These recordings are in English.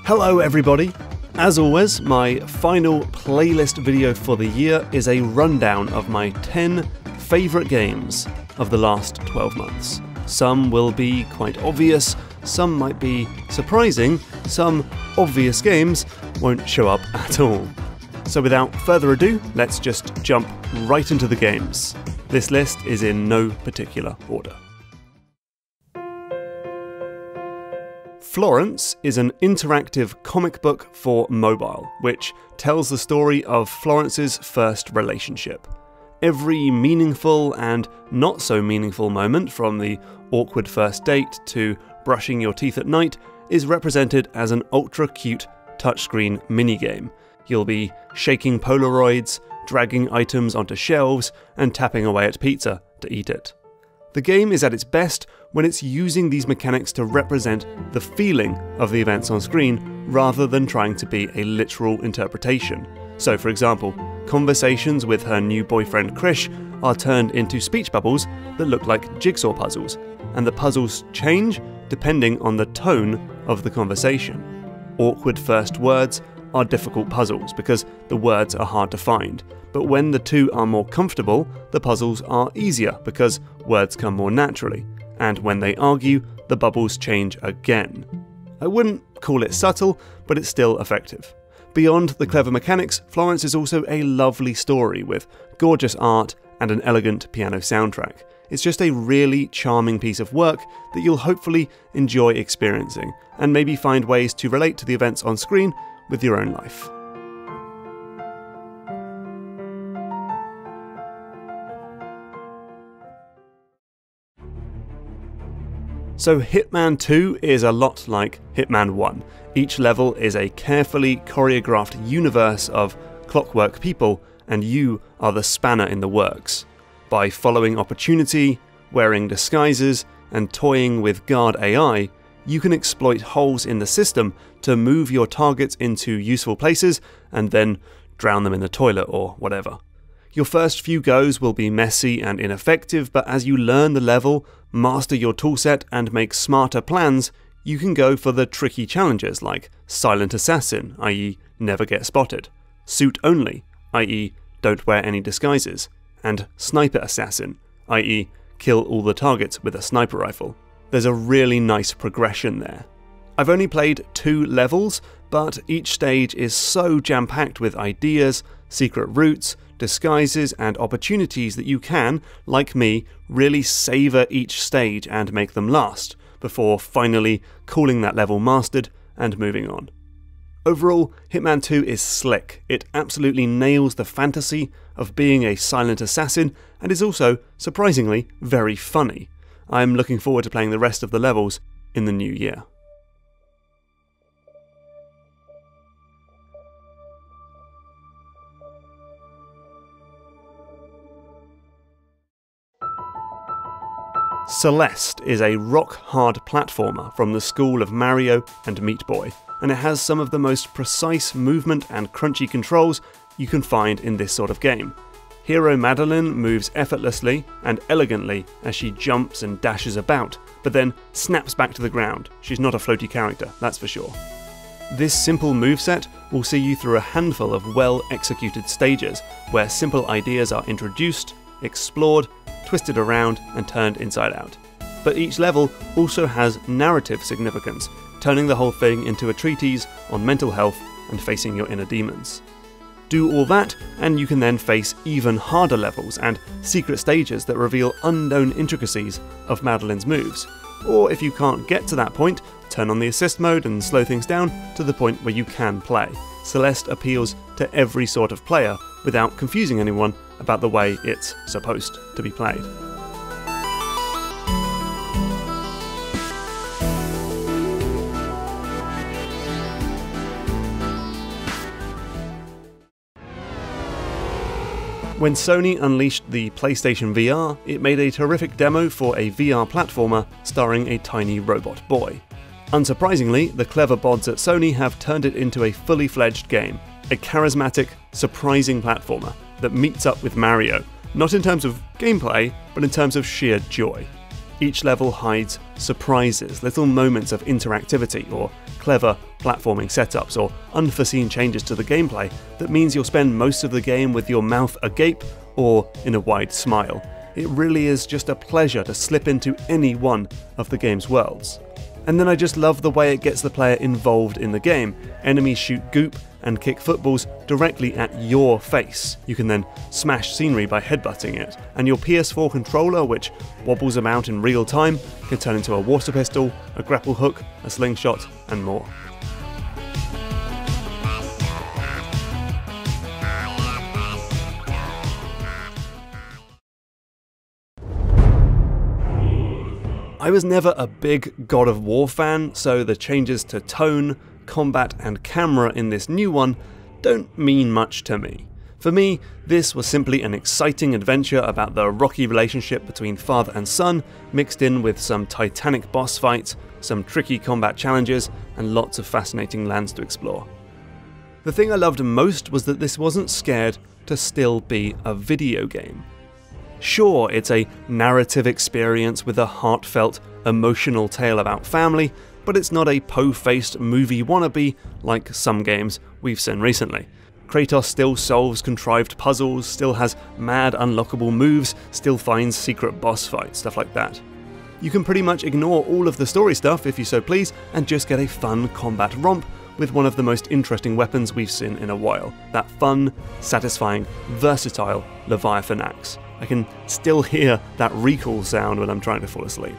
Hello everybody! As always, my final playlist video for the year is a rundown of my 10 favourite games of the last 12 months. Some will be quite obvious, some might be surprising, some obvious games won't show up at all. So without further ado, let's just jump right into the games. This list is in no particular order. Florence is an interactive comic book for mobile, which tells the story of Florence's first relationship. Every meaningful and not so meaningful moment, from the awkward first date to brushing your teeth at night, is represented as an ultra-cute touchscreen minigame. You'll be shaking Polaroids, dragging items onto shelves, and tapping away at pizza to eat it. The game is at its best when it's using these mechanics to represent the feeling of the events on screen rather than trying to be a literal interpretation. So for example, conversations with her new boyfriend Krish are turned into speech bubbles that look like jigsaw puzzles, and the puzzles change depending on the tone of the conversation. Awkward first words are difficult puzzles because the words are hard to find, but when the two are more comfortable, the puzzles are easier because words come more naturally, and when they argue, the bubbles change again. I wouldn't call it subtle, but it's still effective. Beyond the clever mechanics, Florence is also a lovely story with gorgeous art and an elegant piano soundtrack. It's just a really charming piece of work that you'll hopefully enjoy experiencing, and maybe find ways to relate to the events on screen with your own life. So Hitman 2 is a lot like Hitman 1. Each level is a carefully choreographed universe of clockwork people, and you are the spanner in the works. By following opportunity, wearing disguises, and toying with guard AI, you can exploit holes in the system to move your targets into useful places and then drown them in the toilet or whatever. Your first few goes will be messy and ineffective, but as you learn the level, master your toolset, and make smarter plans, you can go for the tricky challenges like Silent Assassin, i.e. never get spotted, Suit Only, i.e. don't wear any disguises, and Sniper Assassin, i.e. kill all the targets with a sniper rifle. There's a really nice progression there. I've only played 2 levels, but each stage is so jam-packed with ideas, secret routes, disguises, and opportunities that you can, like me, really savour each stage and make them last, before finally calling that level mastered and moving on. Overall, Hitman 2 is slick. It absolutely nails the fantasy of being a silent assassin, and is also, surprisingly, very funny. I'm looking forward to playing the rest of the levels in the new year. Celeste is a rock-hard platformer from the school of Mario and Meat Boy, and it has some of the most precise movement and crunchy controls you can find in this sort of game. Hero Madeline moves effortlessly and elegantly as she jumps and dashes about, but then snaps back to the ground. She's not a floaty character, that's for sure. This simple moveset will see you through a handful of well-executed stages, where simple ideas are introduced, explored, twisted around, and turned inside out. But each level also has narrative significance, turning the whole thing into a treatise on mental health and facing your inner demons. Do all that, and you can then face even harder levels and secret stages that reveal unknown intricacies of Madeline's moves. Or if you can't get to that point, turn on the assist mode and slow things down to the point where you can play. Celeste appeals to every sort of player without confusing anyone about the way it's supposed to be played. When Sony unleashed the PlayStation VR, it made a terrific demo for a VR platformer starring a tiny robot boy. Unsurprisingly, the clever bods at Sony have turned it into a fully fledged game, a charismatic, surprising platformer that meets up with Mario, not in terms of gameplay, but in terms of sheer joy. Each level hides surprises, little moments of interactivity, or clever platforming setups, or unforeseen changes to the gameplay that means you'll spend most of the game with your mouth agape or in a wide smile. It really is just a pleasure to slip into any one of the game's worlds. And then I just love the way it gets the player involved in the game. Enemies shoot goop and kick footballs directly at your face. You can then smash scenery by headbutting it, and your PS4 controller, which wobbles about in real time, can turn into a water pistol, a grapple hook, a slingshot, and more. I was never a big God of War fan, so the changes to tone, combat and camera in this new one don't mean much to me. For me, this was simply an exciting adventure about the rocky relationship between father and son, mixed in with some titanic boss fights, some tricky combat challenges, and lots of fascinating lands to explore. The thing I loved most was that this wasn't scared to still be a video game. Sure, it's a narrative experience with a heartfelt, emotional tale about family, but it's not a po-faced movie wannabe like some games we've seen recently. Kratos still solves contrived puzzles, still has mad unlockable moves, still finds secret boss fights, stuff like that. You can pretty much ignore all of the story stuff if you so please, and just get a fun combat romp with one of the most interesting weapons we've seen in a while, that fun, satisfying, versatile Leviathan axe. I can still hear that recoil sound when I'm trying to fall asleep.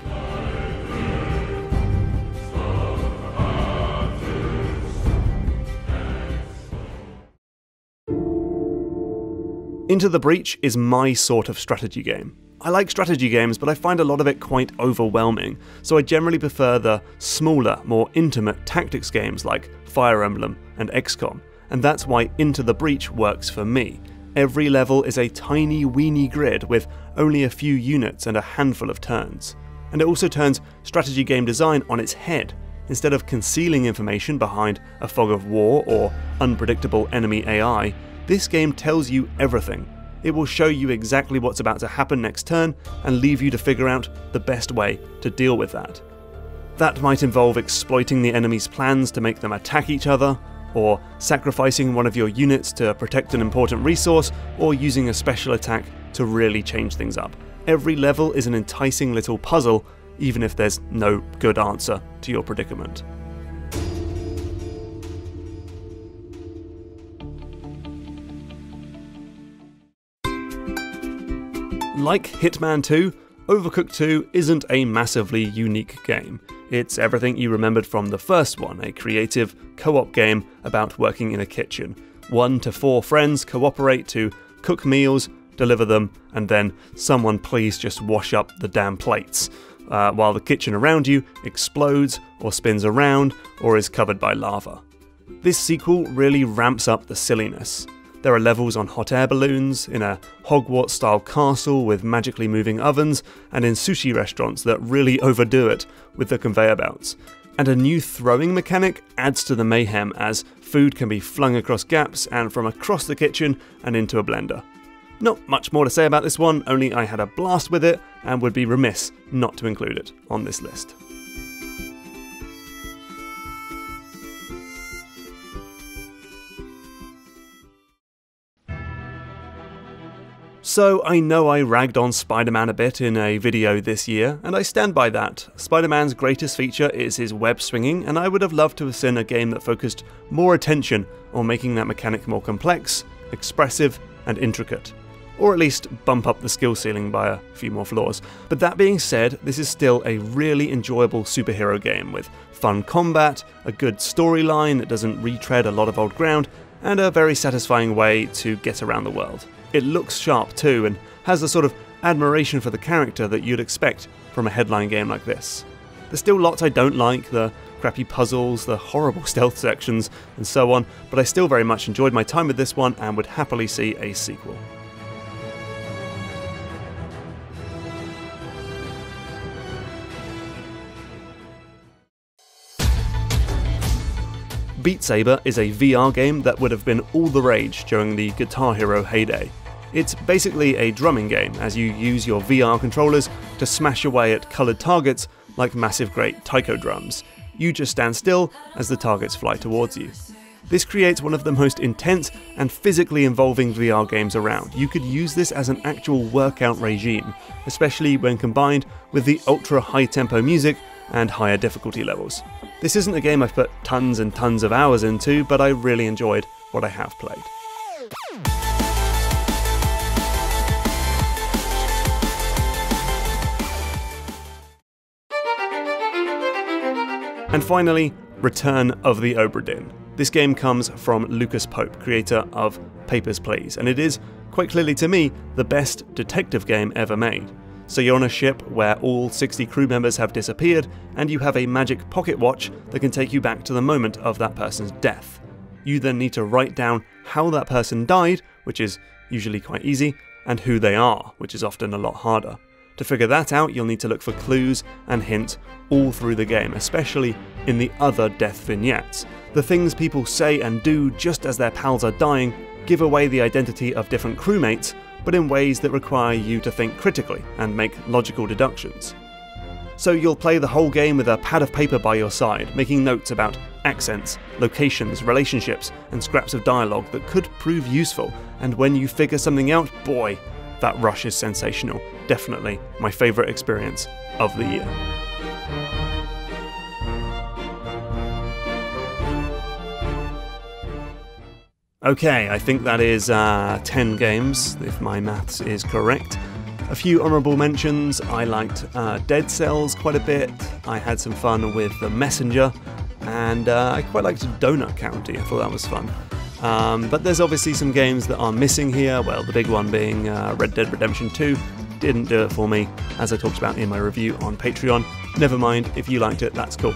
Into the Breach is my sort of strategy game. I like strategy games, but I find a lot of it quite overwhelming, so I generally prefer the smaller, more intimate tactics games like Fire Emblem and XCOM, and that's why Into the Breach works for me. Every level is a tiny weeny grid with only a few units and a handful of turns. And it also turns strategy game design on its head. Instead of concealing information behind a fog of war or unpredictable enemy AI, this game tells you everything. It will show you exactly what's about to happen next turn and leave you to figure out the best way to deal with that. That might involve exploiting the enemy's plans to make them attack each other, or sacrificing one of your units to protect an important resource, or using a special attack to really change things up. Every level is an enticing little puzzle, even if there's no good answer to your predicament. Like Hitman 2, Overcooked 2 isn't a massively unique game. It's everything you remembered from the first one, a creative, co-op game about working in a kitchen. 1 to 4 friends cooperate to cook meals, deliver them, and then someone please just wash up the damn plates, while the kitchen around you explodes or spins around or is covered by lava. This sequel really ramps up the silliness. There are levels on hot air balloons, in a Hogwarts-style castle with magically moving ovens, and in sushi restaurants that really overdo it with the conveyor belts. And a new throwing mechanic adds to the mayhem as food can be flung across gaps and from across the kitchen and into a blender. Not much more to say about this one, only I had a blast with it and would be remiss not to include it on this list. So I know I ragged on Spider-Man a bit in a video this year, and I stand by that. Spider-Man's greatest feature is his web swinging, and I would have loved to have seen a game that focused more attention on making that mechanic more complex, expressive, and intricate. Or at least bump up the skill ceiling by a few more floors. But that being said, this is still a really enjoyable superhero game with fun combat, a good storyline that doesn't retread a lot of old ground, and a very satisfying way to get around the world. It looks sharp too, and has the sort of admiration for the character that you'd expect from a headline game like this. There's still lots I don't like, the crappy puzzles, the horrible stealth sections, and so on, but I still very much enjoyed my time with this one and would happily see a sequel. Beat Saber is a VR game that would have been all the rage during the Guitar Hero heyday. It's basically a drumming game as you use your VR controllers to smash away at coloured targets like massive great taiko drums. You just stand still as the targets fly towards you. This creates one of the most intense and physically involving VR games around. You could use this as an actual workout regime, especially when combined with the ultra high tempo music and higher difficulty levels. This isn't a game I've put tons and tons of hours into, but I really enjoyed what I have played. And finally, Return of the Obra Dinn. This game comes from Lucas Pope, creator of Papers, Please, and it is, quite clearly to me, the best detective game ever made. So you're on a ship where all 60 crew members have disappeared, and you have a magic pocket watch that can take you back to the moment of that person's death. You then need to write down how that person died, which is usually quite easy, and who they are, which is often a lot harder. To figure that out, you'll need to look for clues and hints all through the game, especially in the other death vignettes. The things people say and do just as their pals are dying give away the identity of different crewmates, but in ways that require you to think critically and make logical deductions. So you'll play the whole game with a pad of paper by your side, making notes about accents, locations, relationships, and scraps of dialogue that could prove useful, and when you figure something out, boy, that rush is sensational. Definitely my favourite experience of the year. Okay, I think that is 10 games, if my maths is correct. A few honourable mentions. I liked Dead Cells quite a bit. I had some fun with The Messenger, and I quite liked Donut County. I thought that was fun. But there's obviously some games that are missing here. Well, the big one being Red Dead Redemption 2. Didn't do it for me, as I talked about in my review on Patreon. Never mind, if you liked it, that's cool.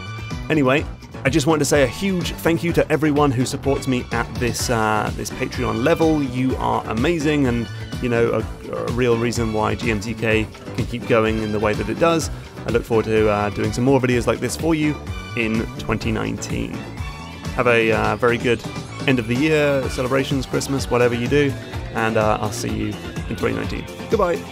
Anyway, I just wanted to say a huge thank you to everyone who supports me at this Patreon level. You are amazing, and you know, a real reason why GMTK can keep going in the way that it does. I look forward to doing some more videos like this for you in 2019. Have a very good end of the year, celebrations, Christmas, whatever you do, and I'll see you in 2019. Goodbye!